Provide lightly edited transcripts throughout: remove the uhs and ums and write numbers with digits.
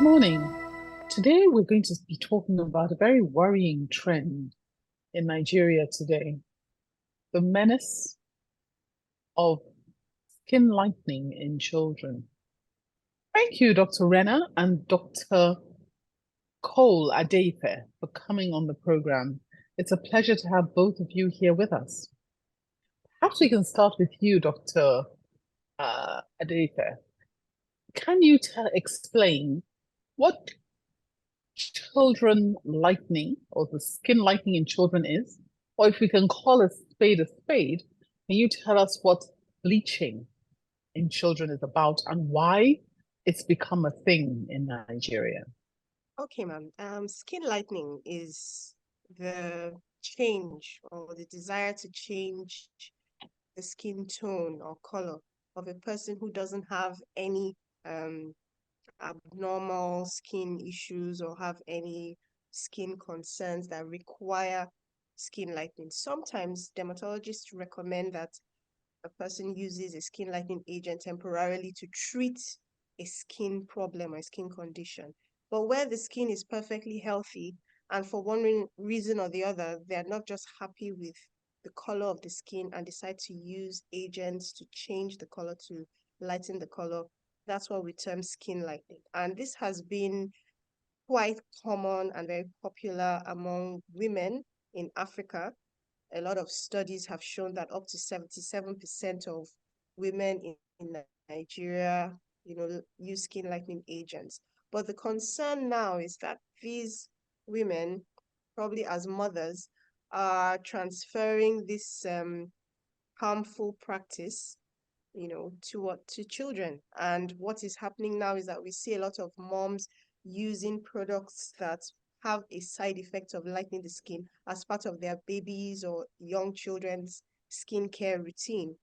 Morning. Today we're going to be talking about a very worrying trend in Nigeria today, the menace of skin lightening in children. Thank you, Dr. Renner and Dr. Cole-Adeife, for coming on the program. It's a pleasure to have both of you here with us. Perhaps we can start with you, Dr. Adeife. Can you explain what children lightening or the skin lightening in children is? Or if we can call a spade, can you tell us what bleaching in children is about and why it's become a thing in Nigeria? Okay, ma'am. Skin lightening is the change or the desire to change the skin tone or color of a person who doesn't have any um, abnormal skin issues or have any skin concerns that require skin lightening. Sometimes dermatologists recommend that a person uses a skin lightening agent temporarily to treat a skin problem or a skin condition. But where the skin is perfectly healthy and for one reason or the other, they're not just happy with the color of the skin and decide to use agents to change the color, to lighten the color, that's what we term skin lightening. And this has been quite common and very popular among women in Africa. A lot of studies have shown that up to 77% of women in Nigeria, use skin lightening agents. But the concern now is that these women, probably as mothers, are transferring this harmful practice, to children. And what is happening now is that we see a lot of moms using products that have a side effect of lightening the skin as part of their babies or young children's skincare routine.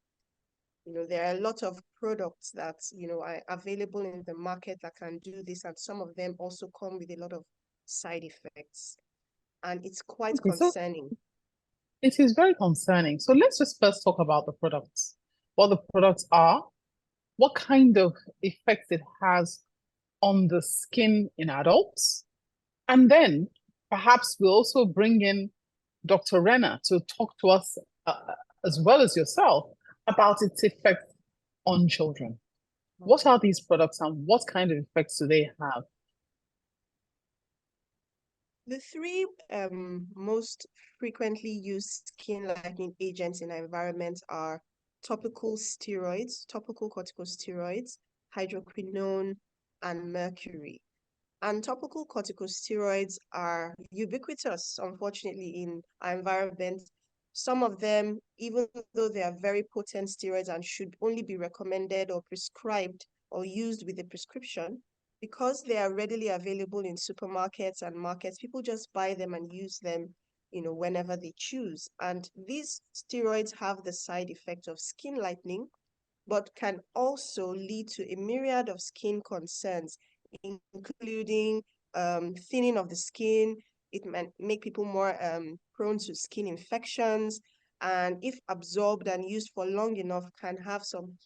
There are a lot of products that, are available in the market that can do this, and some of them also come with a lot of side effects. And it's quite Okay, so concerning. it is very concerning. So let's just first talk about the products, what the products are, what kind of effects it has on the skin in adults, and then perhaps we'll also bring in Dr. Renner to talk to us, as well as yourself, about its effect on children. What Okay. are these products and what kind of effects do they have? The three most frequently used skin lightening agents in our environment are topical steroids, topical corticosteroids, hydroquinone, and mercury. And topical corticosteroids are ubiquitous, unfortunately, in our environment. Some of them, even though they are very potent steroids and should only be recommended or prescribed or used with a prescription, because they are readily available in supermarkets and markets, people just buy them and use them, whenever they choose. And these steroids have the side effect of skin lightening, but can also lead to a myriad of skin concerns, including thinning of the skin. It might make people more prone to skin infections, and if absorbed and used for long enough, can have some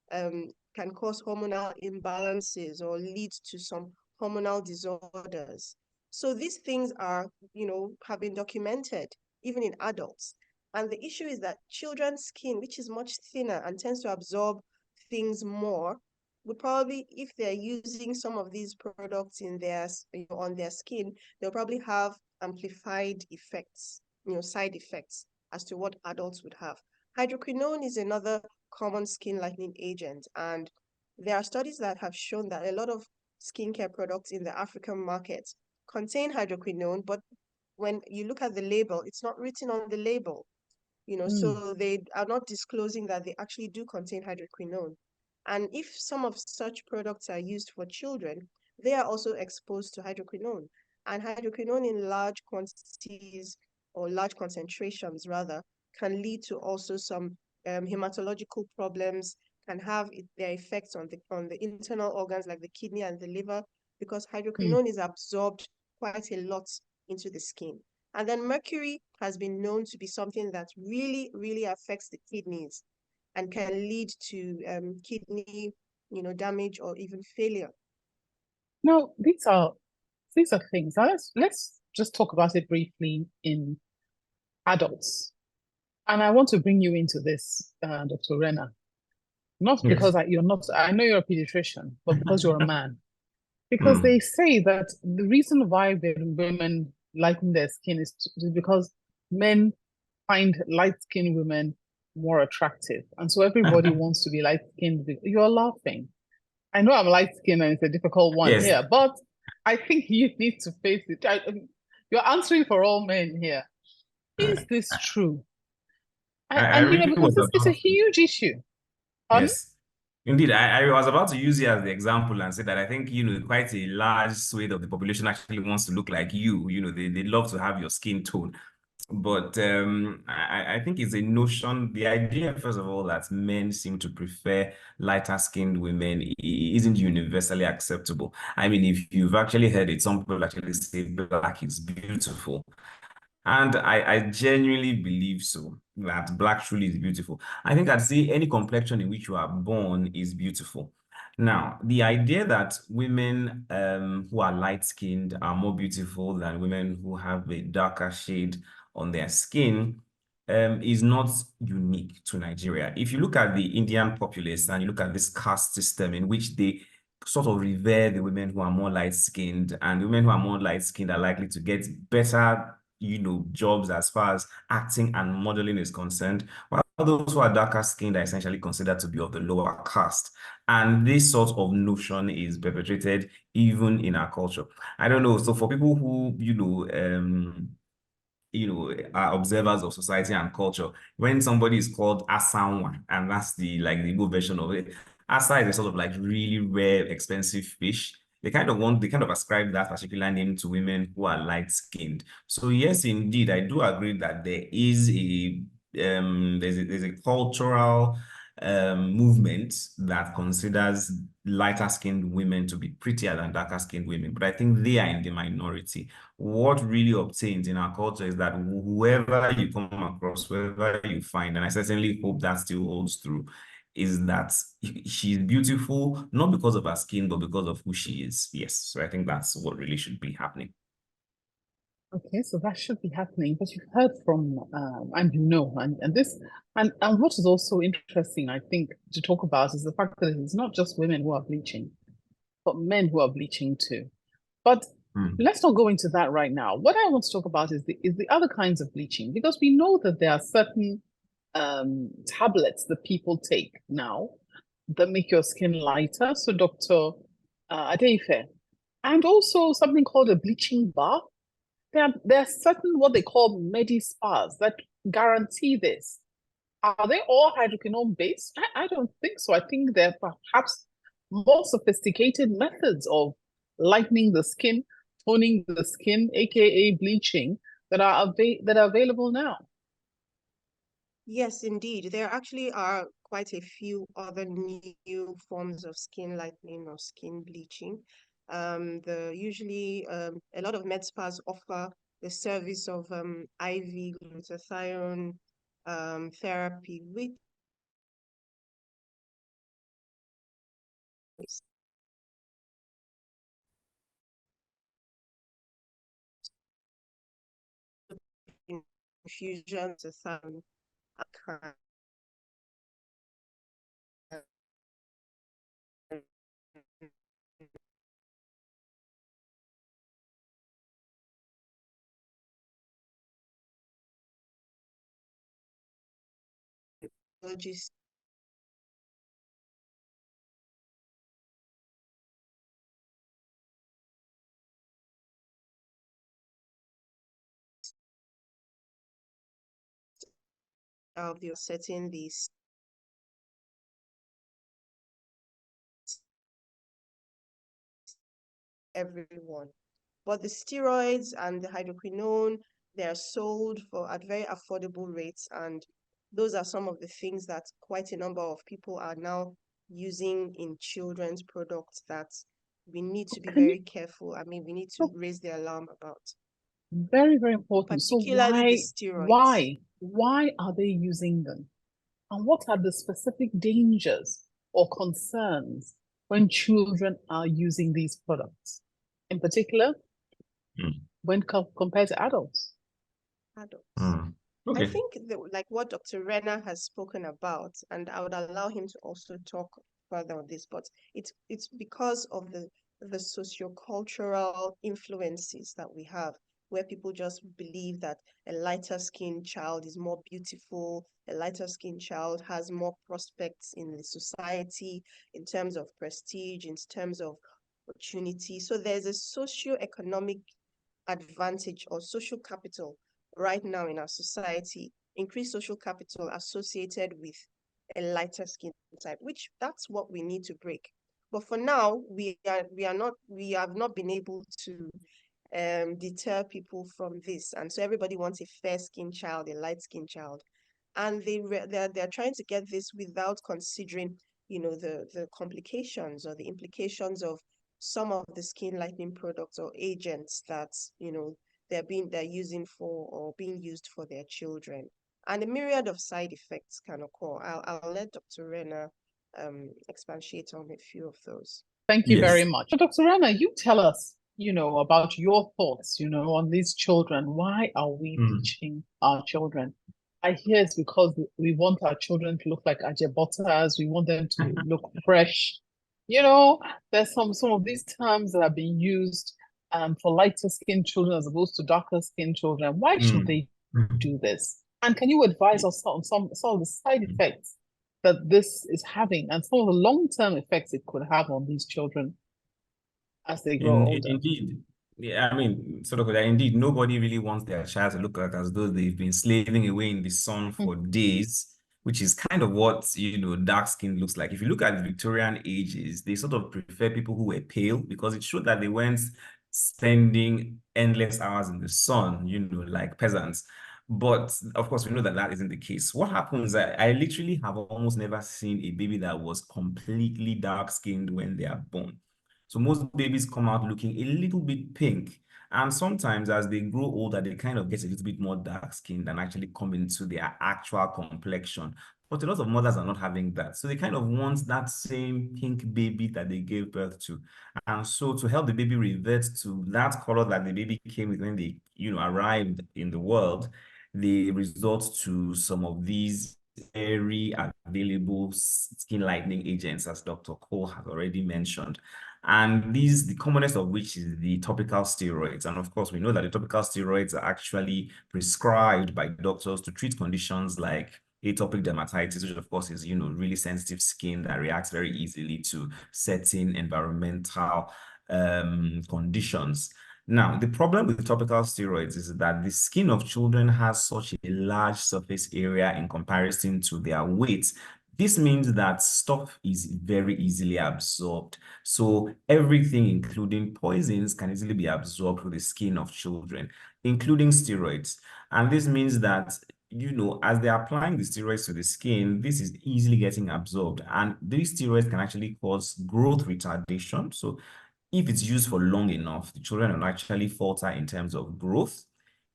can cause hormonal imbalances or lead to some hormonal disorders. So these things are, have been documented even in adults. And the issue is that children's skin, which is much thinner and tends to absorb things more, would probably, if they're using some of these products in their, on their skin, they'll probably have amplified effects, side effects as to what adults would have. Hydroquinone is another common skin lightening agent, and there are studies that have shown that a lot of skincare products in the African market contain hydroquinone, but when you look at the label, it's not written on the label. Mm. So they are not disclosing that they actually do contain hydroquinone. And if some of such products are used for children, they are also exposed to hydroquinone. And hydroquinone in large quantities or large concentrations rather can lead to also some hematological problems, can have their effects on the internal organs like the kidney and the liver, because Mm. hydroquinone is absorbed quite a lot into the skin. And then mercury has been known to be something that really, really affects the kidneys and can lead to kidney, damage or even failure. Now, these are things. Now let's just talk about it briefly in adults. And I want to bring you into this, Dr. Renner. Not because Yes. you're not, I know you're a pediatrician, but because you're a man. Because they say that the reason why women lighten their skin is because men find light-skinned women more attractive. And so everybody wants to be light-skinned. You're laughing. I know I'm light-skinned and it's a difficult one Yes. here, but I think you need to face it. You're answering for all men here. Is this true? I And really because was it's a about to. huge issue. Pardon? Yes. Indeed, I was about to use you as the example and say that I think, quite a large swathe of the population actually wants to look like you. They love to have your skin tone. But I think it's a notion, the idea, first of all, that men seem to prefer lighter skinned women isn't universally acceptable. I mean, if you've actually heard it, some people actually say black is beautiful. And I genuinely believe so, that black truly is beautiful. I think I'd say any complexion in which you are born is beautiful. Now, the idea that women who are light-skinned are more beautiful than women who have a darker shade on their skin is not unique to Nigeria. If you look at the Indian populace and you look at this caste system in which they sort of revere the women who are more light-skinned, and women who are more light-skinned are likely to get better jobs as far as acting and modeling is concerned, while those who are darker skinned are essentially considered to be of the lower caste. And this sort of notion is perpetrated even in our culture. I don't know. So for people who, are observers of society and culture, when somebody is called Asanwa, and that's the Igbo version of it, Asa is a sort of really rare, expensive fish. They kind of ascribe that particular name to women who are light-skinned. So yes, indeed, I do agree that there's a cultural movement that considers lighter skinned women to be prettier than darker skinned women, but I think they are in the minority. What really obtains in our culture is that whoever you come across, whoever you find, and I certainly hope that still holds true, is that she's beautiful, not because of her skin, but because of who she is. Yes, so I think that's what really should be happening. Okay, so that should be happening, but you've heard from, and and what is also interesting, I think, to talk about is the fact that it's not just women who are bleaching, but men who are bleaching too. But let's not go into that right now. What I want to talk about is the other kinds of bleaching, because we know that there are certain tablets that people take now that make your skin lighter. So Dr. Adeife, and also something called a bleaching bath. There are certain what they call medi spas that guarantee this. Are they all hydroquinone based? I don't think so. I think they're perhaps more sophisticated methods of lightening the skin, toning the skin, aka bleaching, that are available now. Yes, indeed. There actually are quite a few other new forms of skin lightening or skin bleaching. Usually a lot of med spas offer the service of IV glutathione therapy, which infusions of dermatologist of the setting these everyone. But the steroids and the hydroquinone, they're sold at very affordable rates. And those are some of the things that quite a number of people are now using in children's products that we need to be very careful. I mean, we need to raise the alarm about. Very, very important. So Particularly the steroids. why are they using them? And what are the specific dangers or concerns when children are using these products, in particular, when compared to adults? Adults. Okay. I think like what Dr. Renner has spoken about, and I would allow him to also talk further on this, but it's because of the sociocultural influences that we have, where people just believe that a lighter skinned child is more beautiful, a lighter skinned child has more prospects in the society in terms of prestige, in terms of opportunity. So there's a socio-economic advantage or social capital right now in our society, increased social capital associated with a lighter skin type, which that's what we need to break. But for now, we have not been able to deter people from this, and so everybody wants a fair skinned child, a light skinned child, and they're trying to get this without considering, the complications or the implications of some of the skin lightening products or agents that they're using for or being used for their children, and a myriad of side effects can occur. I'll let Dr. Renner expatiate on a few of those. Thank you very Yes. much. So, Dr. Renner, you tell us, about your thoughts, on these children. Why are we teaching our children? I hear it's because we want our children to look like ajebutters. We want them to look fresh. There's some of these terms that are being used for lighter skinned children as opposed to darker skinned children. Why should they do this? And can you advise us on some of the side effects that this is having and some of the long-term effects it could have on these children as they grow older? Indeed. Yeah, I mean, sort of, indeed, nobody really wants their child to look like as though they've been slaving away in the sun for days, which is kind of what, dark skin looks like. If you look at the Victorian ages, they sort of prefer people who were pale because it showed that they weren't spending endless hours in the sun, like peasants. But of course, we know that that isn't the case. What happens, I literally have almost never seen a baby that was completely dark-skinned when they are born. So most babies come out looking a little bit pink. And sometimes as they grow older, they kind of get a little bit more dark-skinned and actually come into their actual complexion. But a lot of mothers are not having that. So they kind of want that same pink baby that they gave birth to. And so to help the baby revert to that color that the baby came with when they, arrived in the world, they resort to some of these very available skin lightening agents, as Dr. Cole has already mentioned. And the commonest of which is the topical steroids. And of course, we know that the topical steroids are actually prescribed by doctors to treat conditions like atopic dermatitis, which of course is, really sensitive skin that reacts very easily to certain environmental conditions. Now, the problem with topical steroids is that the skin of children has such a large surface area in comparison to their weight. This means that stuff is very easily absorbed. So everything, including poisons, can easily be absorbed through the skin of children, including steroids. And this means that, as they're applying the steroids to the skin, this is easily getting absorbed. And these steroids can actually cause growth retardation. So if it's used for long enough, the children will actually falter in terms of growth.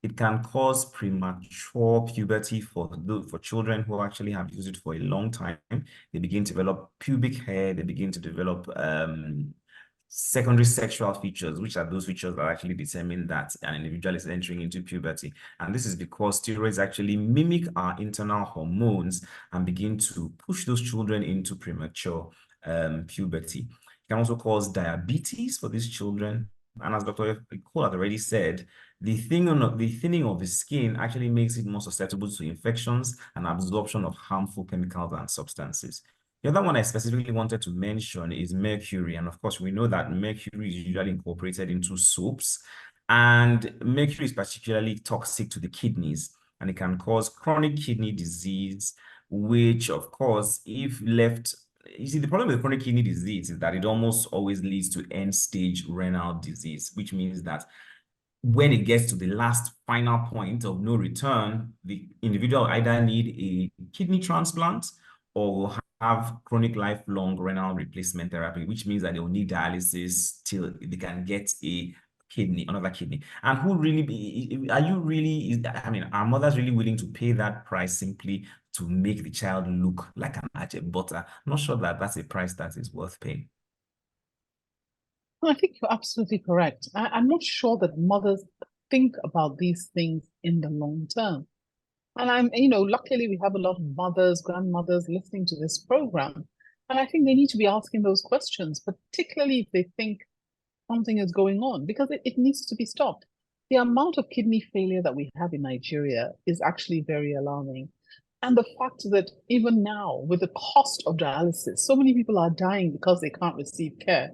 It can cause premature puberty for children who actually have used it for a long time. They begin to develop pubic hair. They begin to develop secondary sexual features, which are those features that actually determine that an individual is entering into puberty. And this is because steroids actually mimic our internal hormones and begin to push those children into premature puberty. It can also cause diabetes for these children. And as Dr. Cole had already said, the thinning of the skin actually makes it more susceptible to infections and absorption of harmful chemicals and substances. The other one I specifically wanted to mention is mercury. And of course, we know that mercury is usually incorporated into soaps. And mercury is particularly toxic to the kidneys, and it can cause chronic kidney disease, which, of course, if left, you see, the problem with chronic kidney disease is that it almost always leads to end-stage renal disease, which means that when it gets to the last final point of no return, the individual either need a kidney transplant or will have chronic lifelong renal replacement therapy, which means that they will need dialysis till they can get another kidney. And are mothers really willing to pay that price simply to make the child look like an butter? I'm not sure that that's a price that is worth paying. No, I think you're absolutely correct. I'm not sure that mothers think about these things in the long term. And luckily we have a lot of mothers, grandmothers listening to this program. And I think they need to be asking those questions, particularly if they think something is going on, because it needs to be stopped. The amount of kidney failure that we have in Nigeria is actually very alarming. And the fact that even now, with the cost of dialysis, so many people are dying because they can't receive care.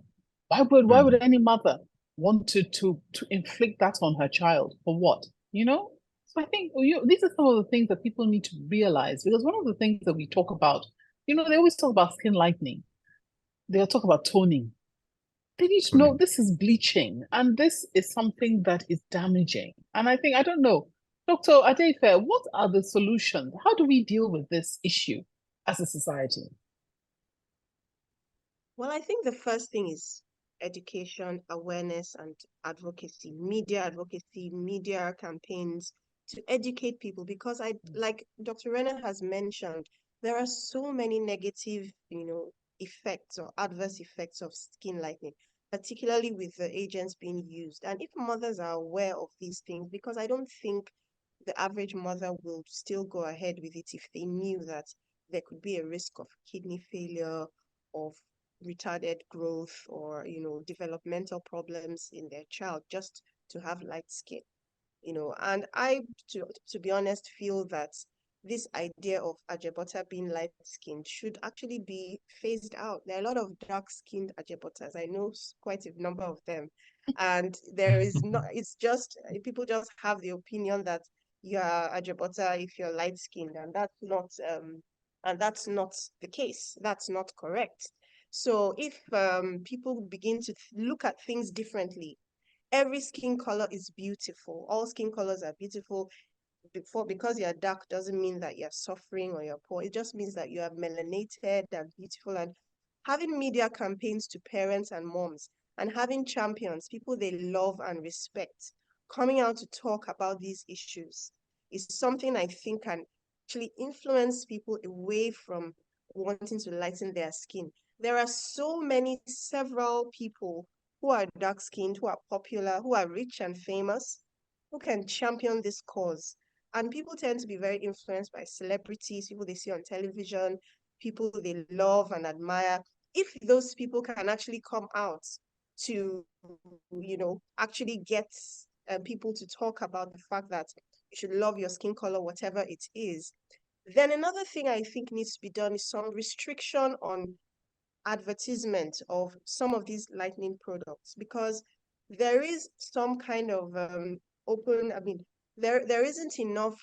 Why would Mm. any mother want to inflict that on her child? For what? You know? So I think these are some of the things that people need to realize, because one of the things that we talk about, they always talk about skin lightening. They'll talk about toning. They need to know this is bleaching and this is something that is damaging. And I don't know, Dr. Adeife, what are the solutions? How do we deal with this issue as a society? Well, I think the first thing is education, awareness, and advocacy, media campaigns to educate people, because like Dr. Renner has mentioned, there are so many negative, effects or adverse effects of skin lightening, particularly with the agents being used. And if mothers are aware of these things, because I don't think the average mother will still go ahead with it if they knew that there could be a risk of kidney failure, of retarded growth, or developmental problems in their child just to have light skin. And I, to be honest, feel that this idea of Ajebota being light skinned should actually be phased out. There are a lot of dark skinned Ajebotas. I know quite a number of them. And there is not, it's just, people just have the opinion that you are Ajebota if you're light skinned, and that's not the case. That's not correct. So if people begin to look at things differently, every skin color is beautiful. All skin colors are beautiful. Because you're dark doesn't mean that you're suffering or you're poor. It just means that you are melanated and beautiful. And having media campaigns to parents and moms, and having champions, people they love and respect, coming out to talk about these issues is something I think can actually influence people away from wanting to lighten their skin. There are several people who are dark skinned, who are popular, who are rich and famous, who can champion this cause. And people tend to be very influenced by celebrities, people they see on television, people they love and admire. If those people can actually come out to, actually get people to talk about the fact that you should love your skin color, whatever it is, then another thing I think needs to be done is some restriction on advertisement of some of these lightning products, because there is some kind of there isn't enough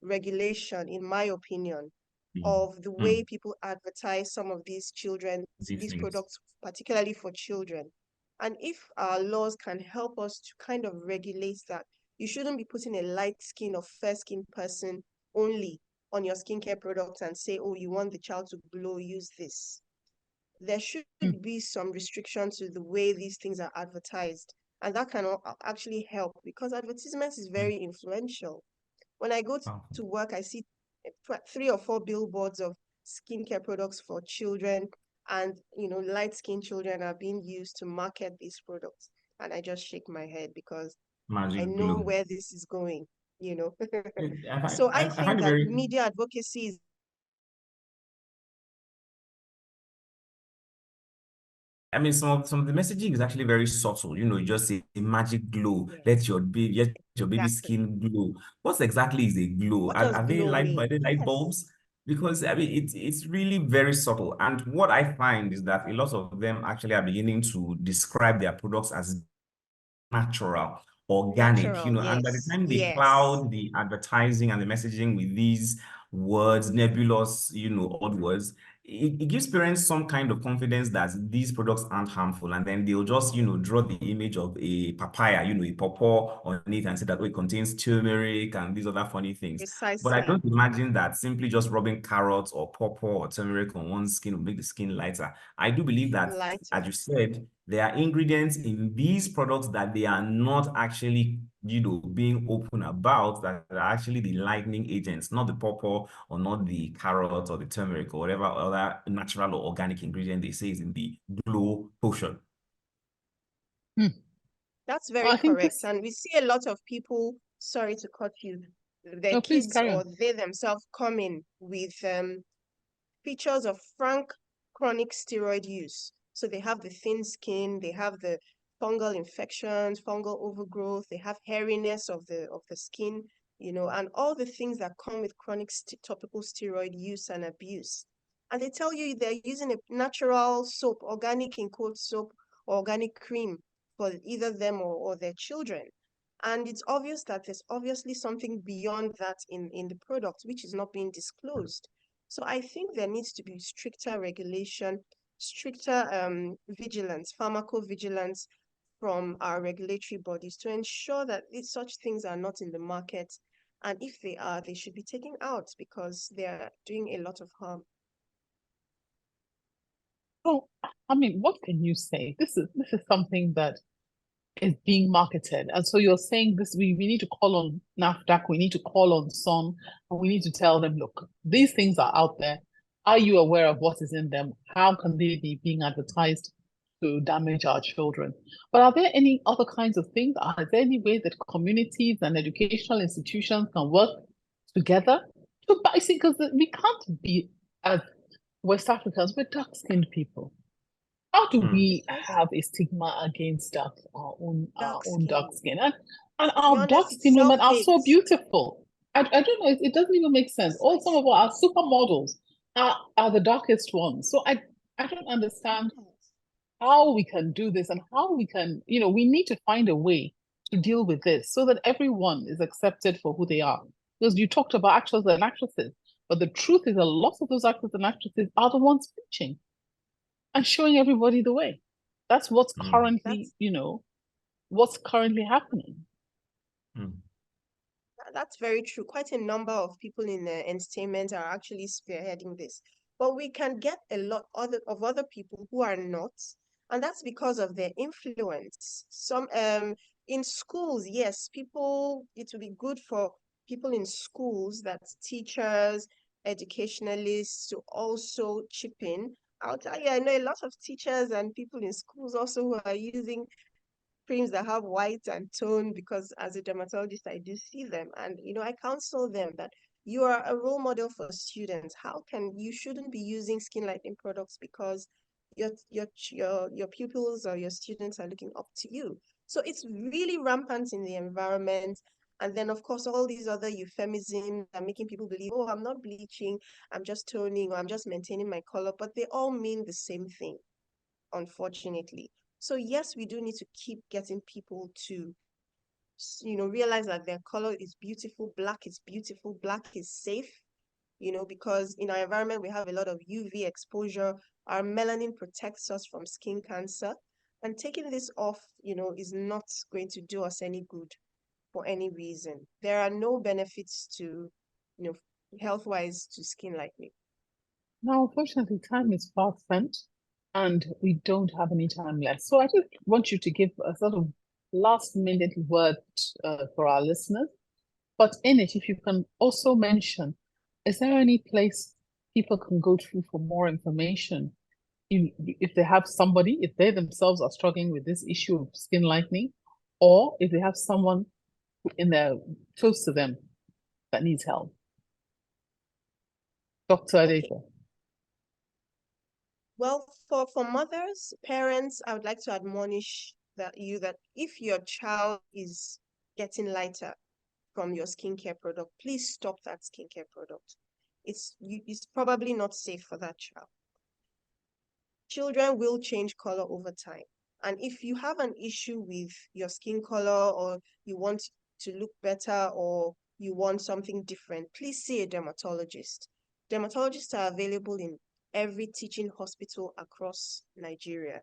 regulation, in my opinion, of the way people advertise some of these Things. products, particularly for children. And if our laws can help us to kind of regulate that, you shouldn't be putting a light skin or fair skin person only on your skincare products and say, oh, you want the child to glow, use this. There should Mm. be some restriction to the way these things are advertised. And that can actually help, because advertisements is very influential. When I go to work, I see 3 or 4 billboards of skincare products for children, and light skinned children are being used to market these products. And I just shake my head because I Magic know glue. where this is going, you know. I find, So I I find think it that very. media advocacy is I mean, some of the messaging is actually very subtle. You just say a magic glow. yes, Let your baby exactly. skin glow. What exactly is a glow? What does glow Are mean? they light Yes, bulbs? Because I mean, it's really very subtle. And what I find is that a lot of them actually are beginning to describe their products as natural, organic, natural. and by the Yes, time they yes, cloud the advertising and the messaging with these words, nebulous, odd words, it gives parents some kind of confidence that these products aren't harmful. And then they'll just, draw the image of a papaya, a pawpaw on it and say that, oh, it contains turmeric and these other funny things. But I precisely. don't imagine that simply just rubbing carrots or pawpaw or turmeric on one's skin will make the skin lighter. I do believe that, as Lighter. you said, there are ingredients in these products that they are not actually, being open about, that are actually the lightening agents, not the pawpaw or not the carrot or the turmeric or whatever other natural or organic ingredient they say is in the glow potion. Hmm. That's Well, very I think correct. this. And we see a lot of people, sorry to cut you, their No, please kids carry or on. they themselves come in with features of frank chronic steroid use. So they have the thin skin, they have the fungal infections, fungal overgrowth, they have hairiness of the skin, and all the things that come with chronic topical steroid use and abuse. And they tell you they're using a natural soap, organic in quote soap, or organic cream for either them or their children. And it's obvious that there's obviously something beyond that in the product, which is not being disclosed. So I think there needs to be stricter regulation, stricter vigilance, pharmacovigilance from our regulatory bodies to ensure that such things are not in the market. And if they are, they should be taken out because they are doing a lot of harm. Well, I mean, what can you say? This is something that is being marketed. And so you're saying this, we need to call on NAFDAC, we need to call on SON, and we need to tell them, look, these things are out there. Are you aware of what is in them? How can they be being advertised to damage our children? But are there any other kinds of things? Are there any way that communities and educational institutions can work together to basically, because we can't be, as West Africans, we're dark-skinned people. How do we have a stigma against our Dark own dark skin. skin? And To be our dark honest, it's skinned women are so self-hate. beautiful. I don't know, it doesn't even make sense. All some of our supermodels are the darkest ones. So I don't understand how we can do this and how we can, we need to find a way to deal with this so that everyone is accepted for who they are. Because you talked about actors and actresses, but the truth is a lot of those actors and actresses are the ones preaching and showing everybody the way. That's what's currently, what's currently happening. That's very true. Quite a number of people in entertainment are actually spearheading this. But we can get a lot of other people who are not, and that's because of their influence. Some in schools, yes, it will be good for people in schools, that's teachers, educationalists, to also chip in. I'll tell you, I know a lot of teachers and people in schools also who are using creams that have white and tone, because as a dermatologist I do see them, and I counsel them that you are a role model for students. You shouldn't be using skin lightening products because your pupils or your students are looking up to you. So it's really rampant in the environment. And then, of course, all these other euphemisms are making people believe, oh, I'm not bleaching, I'm just toning, or I'm just maintaining my color. But they all mean the same thing, unfortunately. So yes, we do need to keep getting people to, realize that their color is beautiful, black is beautiful, black is safe, because in our environment, we have a lot of UV exposure. Our melanin protects us from skin cancer. And taking this off, is not going to do us any good for any reason. There are no benefits to, health-wise to skin lightening. Now, unfortunately, time is far spent and we don't have any time left. So I just want you to give a sort of last minute word for our listeners. But in it, if you can also mention, is there any place people can go to for more information? If they have somebody, if they themselves are struggling with this issue of skin lightening, or if they have someone in their close to them that needs help. Dr. Adeife. Well, for mothers, parents, I would like to admonish that if your child is getting lighter from your skincare product, please stop that skincare product. It's probably not safe for that child. Children will change color over time. And if you have an issue with your skin color, or you want to look better, or you want something different, please see a dermatologist. Dermatologists are available in every teaching hospital across Nigeria.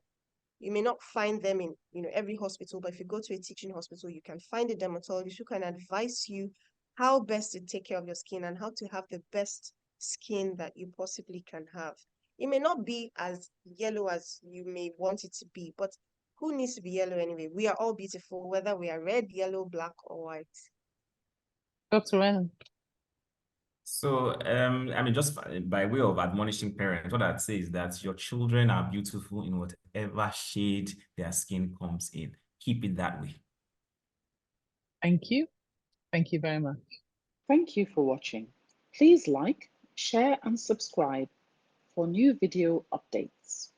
You may not find them in every hospital, but if you go to a teaching hospital, you can find a dermatologist who can advise you how best to take care of your skin and how to have the best skin that you possibly can have. It may not be as yellow as you may want it to be, but who needs to be yellow anyway? We are all beautiful, whether we are red, yellow, black, or white. Dr. Renner. So, I mean, just by way of admonishing parents, what I'd say is that your children are beautiful in whatever shade their skin comes in. keep it that way. Thank you. Thank you very much. Thank you for watching. Please like, share and subscribe for new video updates.